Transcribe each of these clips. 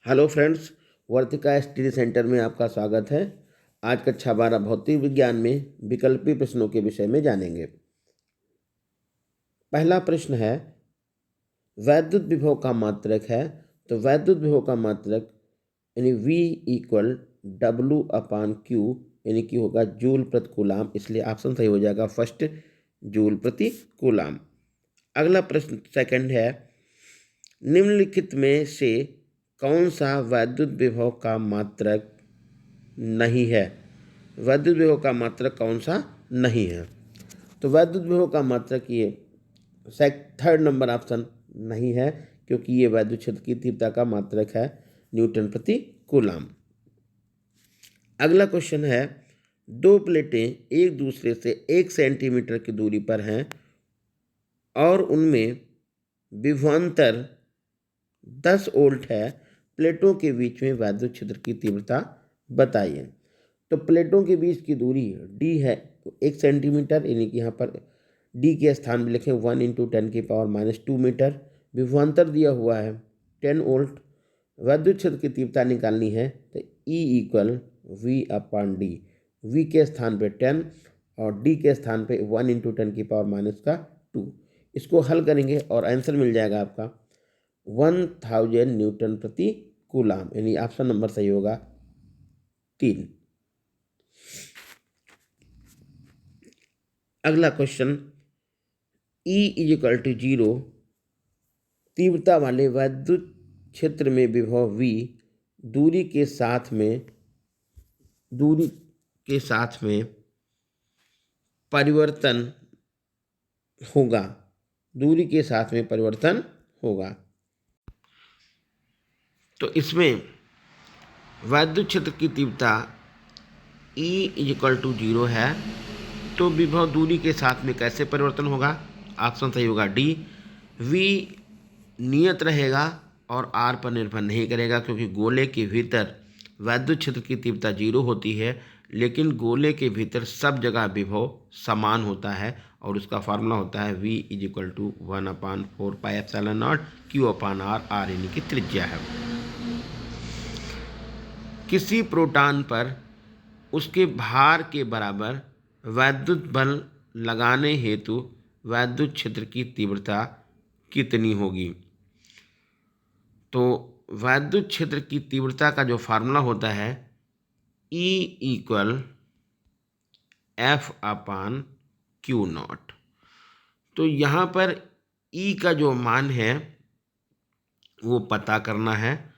Hello friends, वर्तिका study centre में आपका स्वागत है। आज कक्षा 12 भौतिक विज्ञान में विकल्पी प्रश्नों के विषय में जानेंगे। पहला प्रश्न है, वैद्युत विभव का मात्रक है। तो वैद्युत विभव का मात्रक यानी V इक्वल W/Q यानी कि होगा जूल प्रति कूलाम, इसलिए ऑप्शन सही हो जाएगा फर्स्ट, जूल प्रति कूलाम। अगला प्रश्न सेकंड है, निम्नलिखित में से कौन सा वैद्युत विभव का मात्रक नहीं है। वैद्युत विभव का मात्रक कौन सा नहीं है। तो वैद्युत विभव का मात्रक ये थर्ड नंबर ऑप्शन नहीं है, क्योंकि ये वैद्युत क्षेत्र की तीव्रता का मात्रक है न्यूटन प्रति कूलाम। अगला क्वेश्चन है, दो प्लेटें एक दूसरे से 1 सेंटीमीटर की दूरी पर हैं और उनमें विभवांतर 10 वोल्ट है। प्लेटों के बीच में वैद्युत क्षेत्र की तीव्रता बताइए। तो प्लेटों के बीच की दूरी d है 1 सेंटीमीटर, यानी कि यहाँ पर d के स्थान में लिखें 1 × 10⁻² मीटर। विभवांतर दिया हुआ है 10 वोल्ट। वैद्युत क्षेत्र की तीव्रता निकालनी है तो E इक्वल V/d। V के स्थान पे 10 और d के स्थान पे 1 × 10⁻²। इसको हल करेंगे और आंसर मिल जाएगा आपका 1000 न्यूटन प्रति कूलाम, यानी ऑप्शन नंबर सही होगा 3। अगला क्वेश्चन, E = 0 तीव्रता वाले वैद्युत क्षेत्र में विभव V दूरी के साथ में परिवर्तन होगा। दूरी के साथ में परिवर्तन होगा। तो इसमें वैद्युत क्षेत्र की तीव्रता E = 0 है, तो विभव दूरी के साथ में कैसे परिवर्तन होगा। ऑप्शन सही होगा D। V नियत रहेगा और R पर निर्भर नहीं करेगा, क्योंकि गोले के भीतर वैद्युत क्षेत्र की तीव्रता 0 होती है, लेकिन गोले के भीतर सब जगह विभव समान होता है और उसका फार्मूला होता है V = 1/4πε0 Q/R। R यानी कि त्रिज्या है। किसी प्रोटॉन पर उसके भार के बराबर वैद्युत बल लगाने हेतु वैद्युत क्षेत्र की तीव्रता कितनी होगी। तो वैद्युत क्षेत्र की तीव्रता का जो फार्मूला होता है E = F/Q0। तो यहाँ पर E का जो मान है वो पता करना है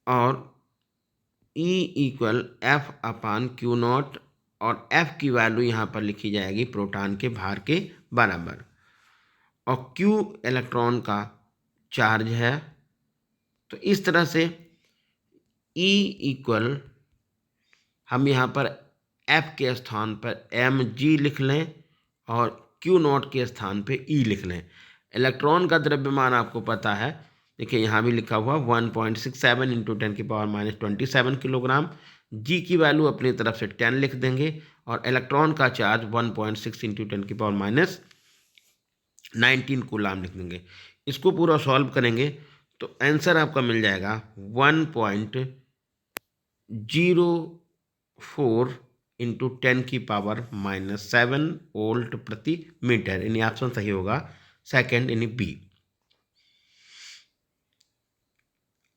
और E = F/Q0 और F की वैल्यू यहाँ पर लिखी जाएगी प्रोटॉन के भार के बराबर, और Q इलेक्ट्रॉन का चार्ज है। तो इस तरह से E हम यहाँ पर F के स्थान पर mg लिख लें और Q0 के स्थान पे E लिख लें। इलेक्ट्रॉन का द्रव्यमान आपको पता है, देखिए यहाँ भी लिखा हुआ 1.67 × 10⁻27 किलोग्राम। G की वैल्यू अपनी तरफ से 10 लिख देंगे और इलेक्ट्रॉन का चार्ज 1.6 × 10⁻19 कूलाम लिख देंगे। इसको पूरा सॉल्व करेंगे तो आंसर आपका मिल जाएगा 1.04 × 10⁻7 वोल्ट प्रति मीटर, यानी ऑप्शन सही होगा सेकंड, यानी बी।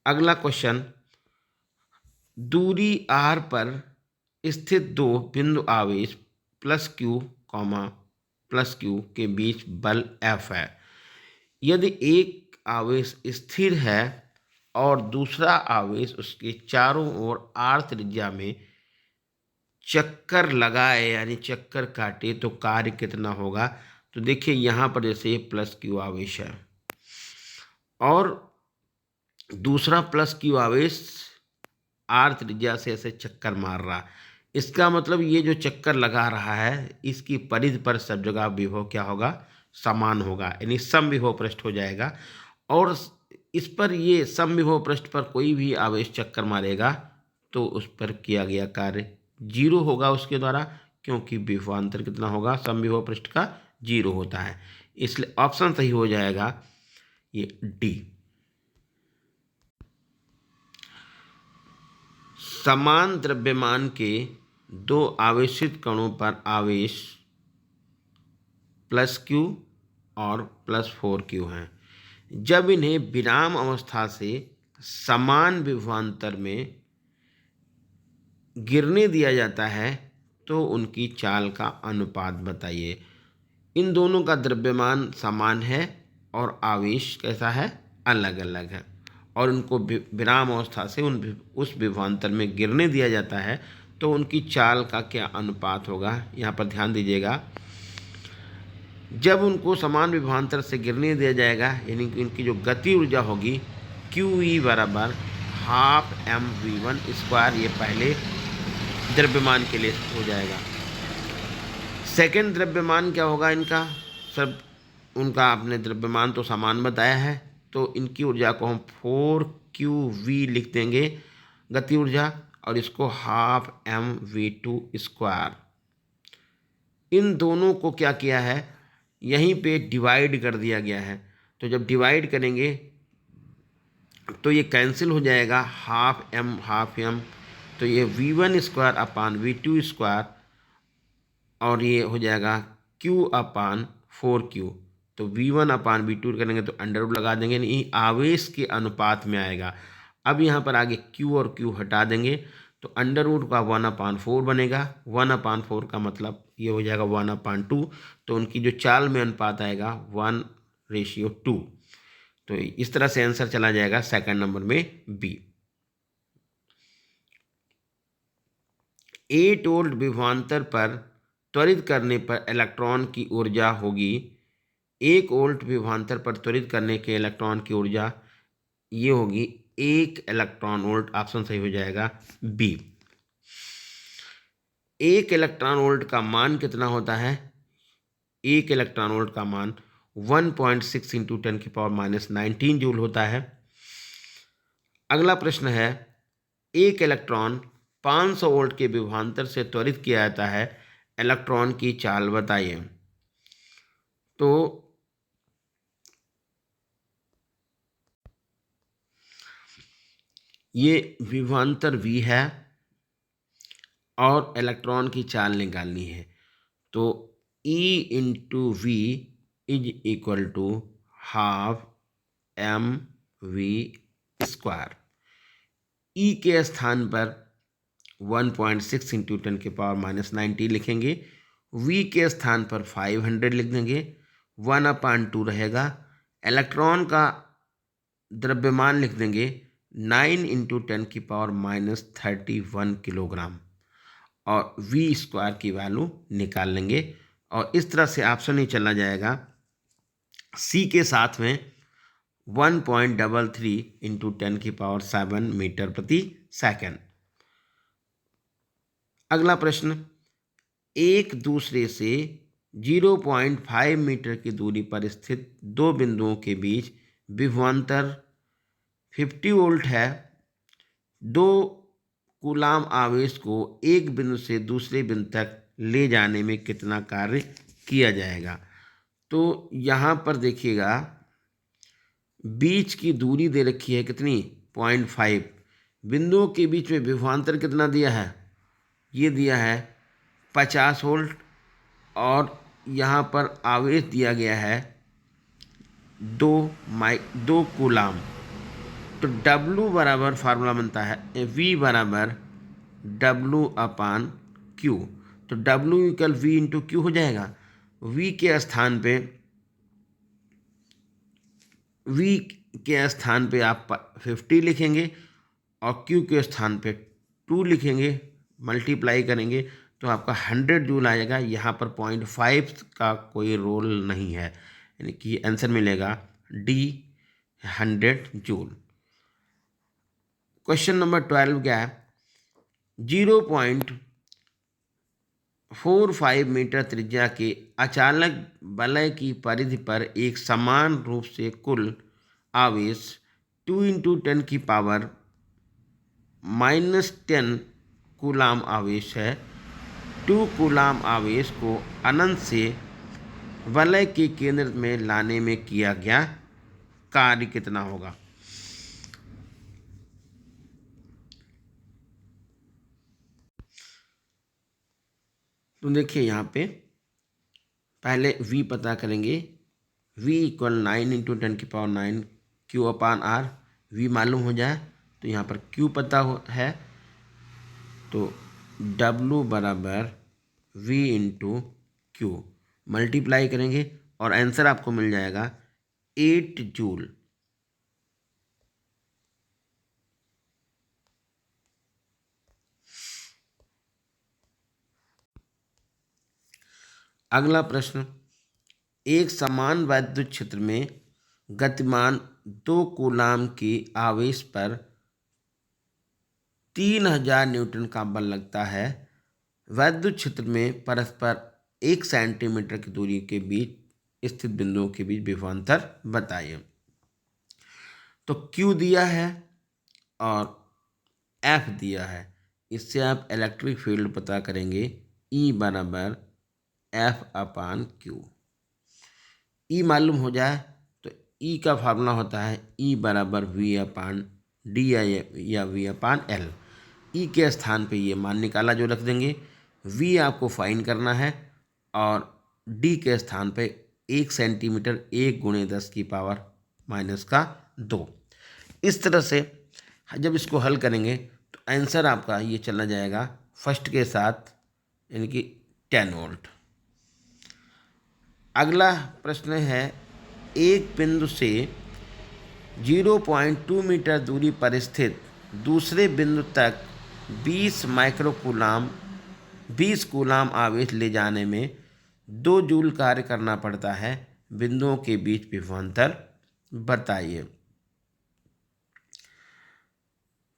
अगला क्वेश्चन, दूरी r पर स्थित दो बिंदु आवेश +q, +q के बीच बल F है। यदि एक आवेश स्थिर है और दूसरा आवेश उसके चारों ओर r त्रिज्या में चक्कर लगाए यानी चक्कर काटे तो कार्य कितना होगा। तो देखिए यहाँ पर जैसे +q आवेश है और दूसरा +q आवेश r त्रिज्या से ऐसे चक्कर मार रहा, इसका मतलब ये जो चक्कर लगा रहा है इसकी परिधि पर सब जगह विभव क्या होगा, समान होगा, यानी समविभव पृष्ठ हो जाएगा। और इस पर ये समविभव पृष्ठ पर कोई भी आवेश चक्कर मारेगा तो उस पर किया गया कार्य 0 होगा उसके द्वारा, क्योंकि विभवांतर कितना होगा, समविभव पृष्ठ का 0 होता है। इसलिए ऑप्शन सही हो जाएगा ये डी। समान द्रव्यमान के दो आवेशित कणों पर आवेश +q और +4q हैं। जब इन्हें विराम अवस्था से समान विभवांतर में गिरने दिया जाता है तो उनकी चाल का अनुपात बताइए। इन दोनों का द्रव्यमान समान है और आवेश कैसा है, अलग अलग है, और उनको विराम अवस्था से उस विभवांतर में गिरने दिया जाता है तो उनकी चाल का क्या अनुपात होगा। यहाँ पर ध्यान दीजिएगा, जब उनको समान विभवांतर से गिरने दिया जाएगा यानी कि इनकी जो गति ऊर्जा होगी QE बराबर ½ mv1², ये पहले द्रव्यमान के लिए हो जाएगा। सेकंड द्रव्यमान क्या होगा इनका, सब उनका आपने द्रव्यमान तो समान बताया है, तो इनकी ऊर्जा को हम 4QV लिख देंगे गति ऊर्जा, और इसको ½ mv2²। इन दोनों को क्या किया है, यहीं पे डिवाइड कर दिया गया है। तो जब डिवाइड करेंगे तो ये कैंसिल हो जाएगा, ½ m, तो ये v1² और ये हो जाएगा Q/4Q। तो v1/v2 करेंगे तो अंडर लगा देंगे, यानी आवेश के अनुपात में आएगा। अब यहाँ पर आगे Q और Q हटा देंगे तो अंडर का 1/4 बनेगा। 1/4 का मतलब ये हो जाएगा 1/2, तो उनकी जो चाल में अनुपात आएगा 1:2। तो इस तरह से आंसर चला जाएगा सेकंड नंबर में बी। 8 वोल्ट विभवांतर पर त्वरित करने पर इलेक्ट्रॉन की ऊर्जा होगी। 1 वोल्ट विभवांतर पर त्वरित करने के इलेक्ट्रॉन की ऊर्जा ये होगी 1 इलेक्ट्रॉन वोल्ट। ऑप्शन सही हो जाएगा बी। 1 इलेक्ट्रॉन वोल्ट का मान कितना होता है, 1 इलेक्ट्रॉन वोल्ट का मान 1.6 × 10⁻⁻19 जूल होता है। अगला प्रश्न है, एक इलेक्ट्रॉन 500 वोल्ट के विभवांतर से त्वरित किया जाता है, इलेक्ट्रॉन की चाल बताइए। तो ये विभवांतर V है और इलेक्ट्रॉन की चाल निकालनी है, तो E × V = ½ mv²। E के स्थान पर 1.6 × 10⁻⁻19 लिखेंगे, V के स्थान पर 500 लिख देंगे, 1/2 रहेगा। इलेक्ट्रॉन का द्रव्यमान लिख देंगे 9 × 10⁻31 किलोग्राम, और v² की वैल्यू निकाल लेंगे। और इस तरह से ऑप्शन ही चला जाएगा C के साथ में 1.33 × 10⁻7 मीटर प्रति सेकंड। अगला प्रश्न, एक दूसरे से 0.5 मीटर की दूरी पर स्थित दो बिंदुओं के बीच विभवांतर 50 वोल्ट है। 2 कूलाम आवेश को एक बिंदु से दूसरे बिंदु तक ले जाने में कितना कार्य किया जाएगा। तो यहाँ पर देखिएगा, बीच की दूरी दे रखी है कितनी, 0.5। बिंदुओं के बीच में विभवांतर कितना दिया है, ये दिया है 50 वोल्ट, और यहाँ पर आवेश दिया गया है 2 कूलाम। तो W बराबर फार्मूला बनता है V बराबर W/Q। तो W = V × Q हो जाएगा। V के स्थान पे आप 50 लिखेंगे और Q के स्थान पे 2 लिखेंगे, मल्टीप्लाई करेंगे तो आपका 100 जूल आएगा। यहाँ पर 0.5 का कोई रोल नहीं है, यानी कि आंसर मिलेगा D 100 जूल। क्वेश्चन नंबर 12 क्या है, 0.45 मीटर त्रिज्या के अचालक वलय की परिधि पर एक समान रूप से कुल आवेश 2 × 10⁻⁻10 कूलाम आवेश है। 2 कूलाम आवेश को अनंत से वलय के केंद्र में लाने में किया गया कार्य कितना होगा। तो देखिए यहाँ पे पहले v पता करेंगे। v equal 9 × 10⁹ Q/R। v मालूम हो जाए तो यहाँ पर q पता है, तो w बराबर v × q मल्टीप्लाई करेंगे और आंसर आपको मिल जाएगा 8 जूल। अगला प्रश्न, एक समान वैद्युत क्षेत्र में गतिमान 2 कूलाम की आवेश पर 3000 न्यूटन का बल लगता है। वैद्युत क्षेत्र में परस्पर 1 सेंटीमीटर की दूरी के बीच स्थित बिंदुओं के बीच विभवांतर बताइए। तो Q दिया है और F दिया है, इससे आप इलेक्ट्रिक फील्ड पता करेंगे। E बराबर F/Q। E मालूम हो जाए तो E का फार्मूला होता है E बराबर V/D या V/L। E के स्थान पे ये मान निकाला जो रख देंगे। V आपको फाइंड करना है और D के स्थान पे 1 सेंटीमीटर 1 × 10⁻²। इस तरह से जब इसको हल करेंगे तो आंसर आपका ये चला जाएगा फर्स्ट के साथ, यानी कि 10 वोल्ट। अगला प्रश्न है, एक बिंदु से 0.2 मीटर दूरी पर स्थित दूसरे बिंदु तक 20 कूलाम आवेश ले जाने में 2 जूल कार्य करना पड़ता है। बिंदुओं के बीच विभवांतर बताइए।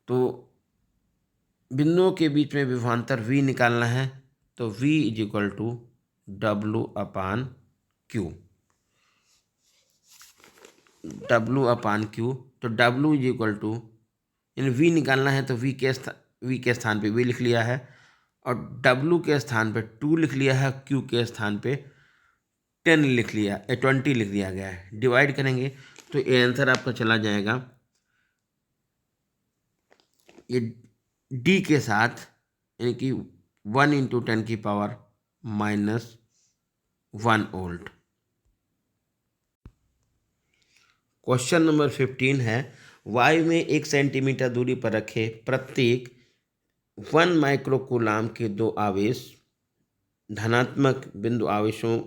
तो बिंदुओं के बीच में विभवांतर V निकालना है, तो V = W/Q। W/Q, तो W यानी V निकालना है तो V के स्थान पे V लिख लिया है और W के स्थान पे 2 लिख लिया है, Q के स्थान पे 20 लिख दिया गया है। डिवाइड करेंगे तो ये आंसर आपका चला जाएगा ये D के साथ, यानी कि 1 × 10⁻⁻1 वोल्ट। क्वेश्चन नंबर 15 है, वायु में 1 सेंटीमीटर दूरी पर रखे प्रत्येक 1 माइक्रोकूलाम के 2 आवेश धनात्मक बिंदु आवेशों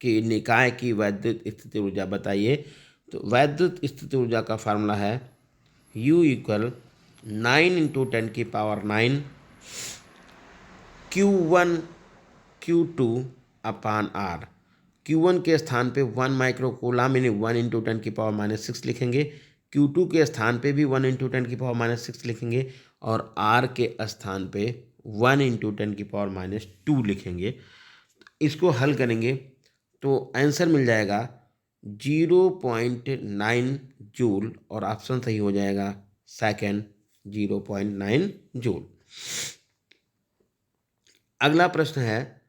के निकाय की वैद्युत स्थिति ऊर्जा बताइए। तो वैद्युत स्थिति ऊर्जा का फार्मूला है U = 9 × 10⁹ Q1 Q2/R। Q1 के स्थान पे 1 माइक्रोकूलाम यानी 1 × 10⁻⁻6 लिखेंगे। Q2 के स्थान पे भी 1 × 10⁻⁻6 लिखेंगे और R के स्थान पे 1 × 10⁻⁻2 लिखेंगे। इसको हल करेंगे तो आंसर मिल जाएगा 0.9 जूल और ऑप्शन सही हो जाएगा सेकंड, 0.9 जूल। अगला प्रश्न है,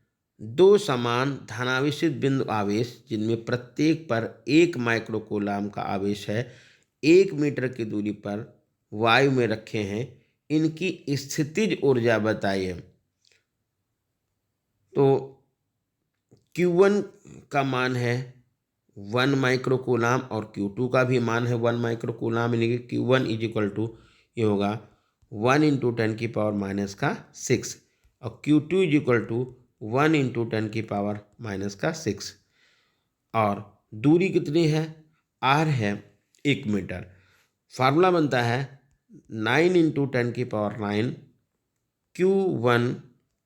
2 समान धनावेशित बिंदु आवेश जिनमें प्रत्येक पर 1 माइक्रोकूलाम का आवेश है, 1 मीटर की दूरी पर वायु में रखे हैं, इनकी स्थितिज ऊर्जा बताइए। तो Q1 का मान है 1 माइक्रोकूलाम और Q2 का भी मान है 1 माइक्रोकूलाम, यानी कि Q1 = ये होगा 1 × 10⁻⁻6 और Q2 = 1 × 10⁻⁻6। और दूरी कितनी है? R है 1 मीटर। फार्मूला बनता है 9 × 10⁹ Q1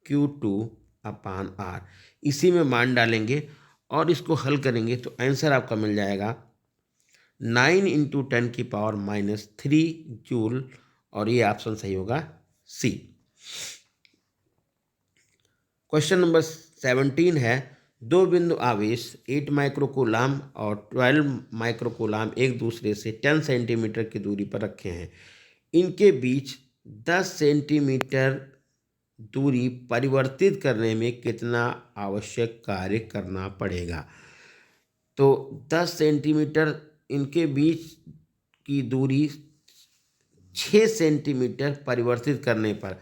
Q2/R। इसी में मान डालेंगे और इसको हल करेंगे तो आंसर आपका मिल जाएगा 9 × 10⁻³ जूल और ये ऑप्शन सही होगा C। क्वेश्चन नंबर 17 है, 2 बिंदु आवेश 8 माइक्रोकूलाम और 12 माइक्रोकूलाम एक दूसरे से 10 सेंटीमीटर की दूरी पर रखे हैं। इनके बीच 10 सेंटीमीटर दूरी परिवर्तित करने में कितना आवश्यक कार्य करना पड़ेगा। तो 10 सेंटीमीटर इनके बीच की दूरी 6 सेंटीमीटर परिवर्तित करने पर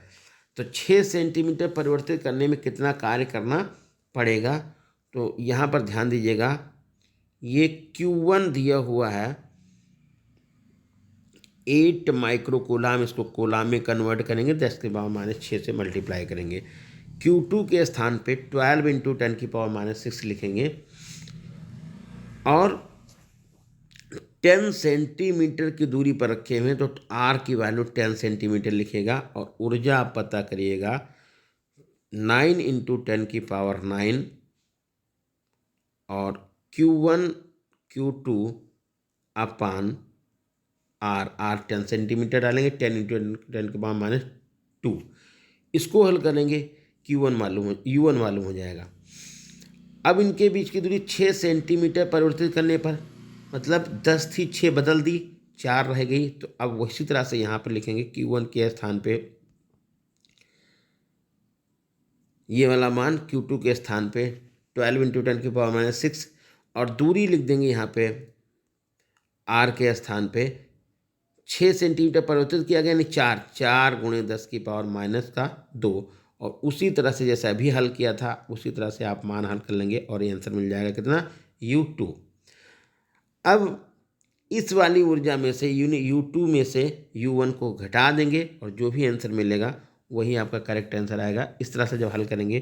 तो 6 सेंटीमीटर परिवर्तित करने में कितना कार्य करना पड़ेगा। तो यहाँ पर ध्यान दीजिएगा, ये Q1 दिया हुआ है 8 माइक्रोकूलाम, इसको कूलाम में कन्वर्ट करेंगे, 10⁻⁻6 से मल्टीप्लाई करेंगे। Q2 के स्थान पे 12 × 10⁻⁻6 लिखेंगे और 10 सेंटीमीटर की दूरी पर रखे हुए हैं, तो R की वैल्यू 10 सेंटीमीटर लिखेगा और ऊर्जा आप पता करिएगा 9 × 10⁹ और Q1 Q2 अपान R 10 सेंटीमीटर डालेंगे, 10 × 10⁻²। इसको हल करेंगे, Q1 U1 मालूम हो जाएगा। अब इनके बीच की दूरी 6 सेंटीमीटर परिवर्तित करने पर, मतलब 10 थी 6 बदल दी, 4 रह गई। तो अब उसी तरह से यहाँ पर लिखेंगे Q1 के स्थान पे ये वाला मान, Q2 के स्थान पे 12 × 10⁻⁶, और दूरी लिख देंगे यहाँ पे R के स्थान पे 6 सेंटीमीटर परिवर्तित किया गया, यानी 4 × 10⁻²। और उसी तरह से जैसे अभी हल किया था उसी तरह से आप मान हल कर लेंगे और ये आंसर मिल जाएगा कितना, U2। अब इस वाली ऊर्जा में से U2 में से U1 को घटा देंगे और जो भी आंसर मिलेगा वही आपका करेक्ट आंसर आएगा। इस तरह से जब हल करेंगे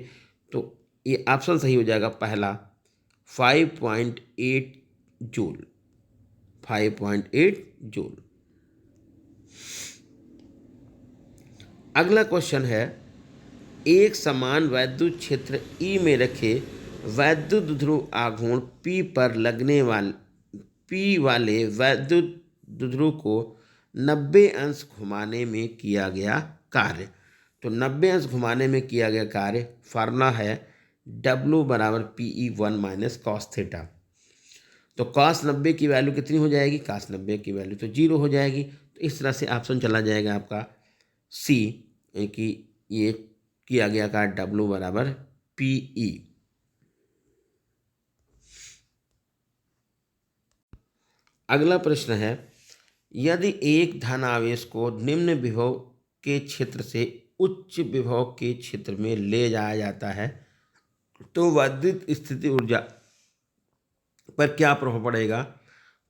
तो ये ऑप्शन सही हो जाएगा, पहला 5.8 जूल, 5.8 जूल। अगला क्वेश्चन है, एक समान वैद्युत क्षेत्र E में रखे वैद्युत ध्रुव आघूर्ण P पर लगने वाले वैद्युत ध्रुव को 90 अंश घुमाने में किया गया कार्य। तो 90 अंश घुमाने में किया गया कार्य, फार्मूला है W = PE1 - cos थीटा। तो cos 90 की वैल्यू कितनी हो जाएगी, cos 90 की वैल्यू तो 0 हो जाएगी। तो इस तरह से ऑप्शन चला जाएगा आपका C, कि ये किया गया कार्य W = PE। अगला प्रश्न है, यदि एक धनावेश को निम्न विभव के क्षेत्र से उच्च विभव के क्षेत्र में ले जाया जाता है तो वैद्युत स्थिति ऊर्जा पर क्या प्रभाव पड़ेगा।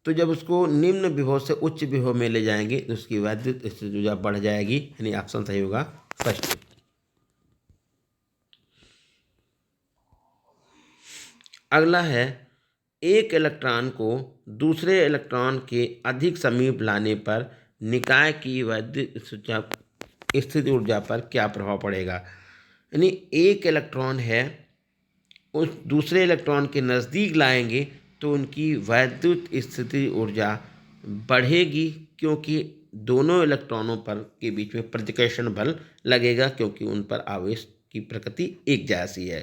तो जब उसको निम्न विभव से उच्च विभव में ले जाएंगे तो उसकी वैद्युत स्थिति ऊर्जा बढ़ जाएगी, यानी ऑप्शन सही होगा फर्स्ट। अगला है, एक इलेक्ट्रॉन को दूसरे इलेक्ट्रॉन के अधिक समीप लाने पर निकाय की वैद्युत स्थिति ऊर्जा पर क्या प्रभाव पड़ेगा। यानी एक इलेक्ट्रॉन है, उस दूसरे इलेक्ट्रॉन के नज़दीक लाएंगे तो उनकी वैद्युत स्थिति ऊर्जा बढ़ेगी, क्योंकि दोनों इलेक्ट्रॉनों पर के बीच में प्रतिकर्षण बल लगेगा, क्योंकि उन पर आवेश की प्रकृति एक जैसी है।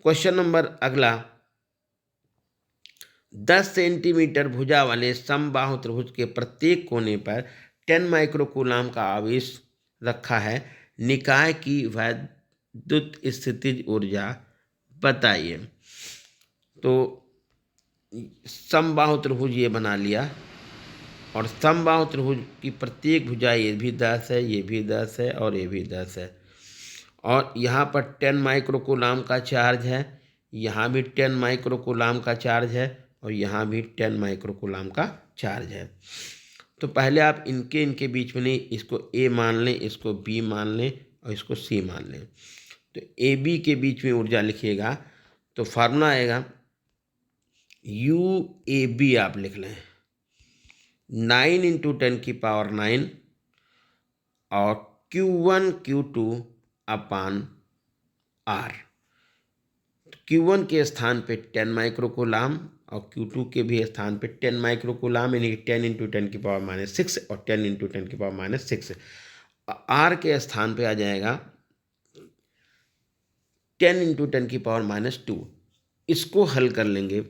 क्वेश्चन नंबर अगला, 10 सेंटीमीटर भुजा वाले समबाहु त्रिभुज के प्रत्येक कोने पर 10 माइक्रोकूलाम का आवेश रखा है, निकाय की वैद्युत स्थितिज ऊर्जा बताइए। तो समबाहु त्रिभुज ये बना लिया और समबाहु त्रिभुज की प्रत्येक भुजा, ये भी 10 है, ये भी 10 है और ये भी 10 है, और यहाँ पर 10 माइक्रोकूलाम का चार्ज है, यहाँ भी 10 माइक्रोकूलाम का चार्ज है और यहाँ भी 10 माइक्रोकूलाम का चार्ज है। तो पहले आप इनके बीच में नहीं, इसको A मान लें, इसको B मान लें और इसको C मान लें। तो AB के बीच में ऊर्जा लिखिएगा तो फार्मूला आएगा UAB, आप लिख लें 9 × 10⁹ और Q1 Q2 अपान R। Q1 के स्थान पे 10 माइक्रोकूलाम और Q2 के भी स्थान पे 10 माइक्रोकूलाम, यानी 10 × 10⁻⁶ और 10 × 10⁻⁶। R के स्थान पे आ जाएगा 10 × 10⁻²। इसको हल कर लेंगे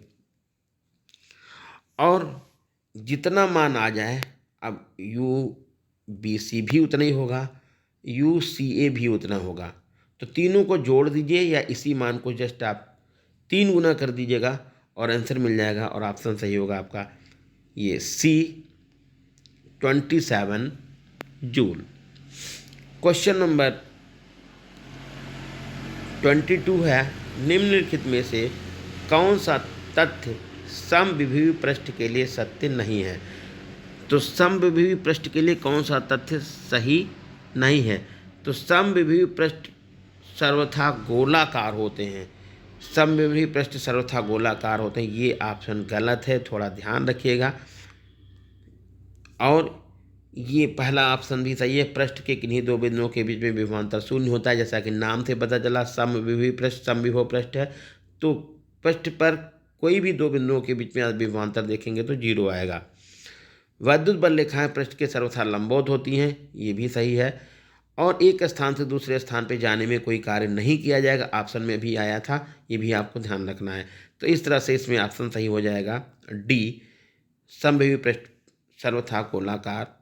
और जितना मान आ जाए, अब UBC भी उतना ही होगा, UCA भी उतना होगा, तो तीनों को जोड़ दीजिए या इसी मान को जस्ट आप 3 गुना कर दीजिएगा और आंसर मिल जाएगा और ऑप्शन सही होगा आपका ये C, 27 जूल। क्वेश्चन नंबर 22 है, निम्नलिखित में से कौन सा तथ्य समविभीवी पृष्ठ के लिए सत्य नहीं है। तो समविभीवी पृष्ठ के लिए कौन सा तथ्य सही नहीं है। तो समविभीवी पृष्ठ सर्वथा गोलाकार होते हैं। समविभीवी पृष्ठ सर्वथा गोलाकार होते हैं, ये ऑप्शन गलत है, थोड़ा ध्यान रखिएगा। और ये पहला ऑप्शन भी सही है, पृष्ठ के किन्हीं दो बिंदुओं के बीच में विभवांतर शून्य होता है। जैसा कि नाम से पता चला समविभीवी पृष्ठ समविभव पृष्ठ है, तो पृष्ठ पर कोई भी दो बिंदुओं के बीच में विभवांतर देखेंगे तो 0 आएगा। वैद्युत बल रेखाएं पृष्ठ के सर्वथा लंबवत होती हैं, ये भी सही है। और एक स्थान से दूसरे स्थान पर जाने में कोई कार्य नहीं किया जाएगा, ऑप्शन में भी आया था, ये भी आपको ध्यान रखना है। तो इस तरह से इसमें ऑप्शन सही हो जाएगा डी, समविभीवी पृष्ठ सर्वथा गोलाकार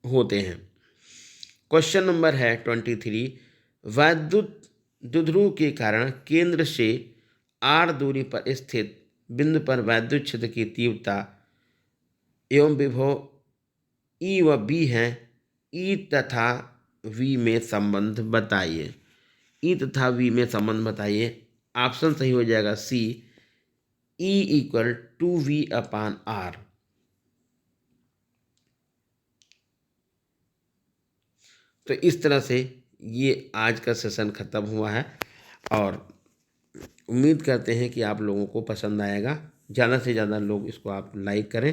होते हैं। क्वेश्चन नंबर है 23, वैद्युत द्विध्रुव के कारण केंद्र से r दूरी पर स्थित बिंदु पर वैद्युत क्षेत्र की तीव्रता एवं विभव E व B हैं, E तथा V में संबंध बताइए। E तथा V में संबंध बताइए। ऑप्शन सही हो जाएगा सी, E = 2V/R। तो इस तरह से ये आज का सेशन ख़त्म हुआ है और उम्मीद करते हैं कि आप लोगों को पसंद आएगा। ज़्यादा से ज़्यादा लोग इसको आप लाइक करें।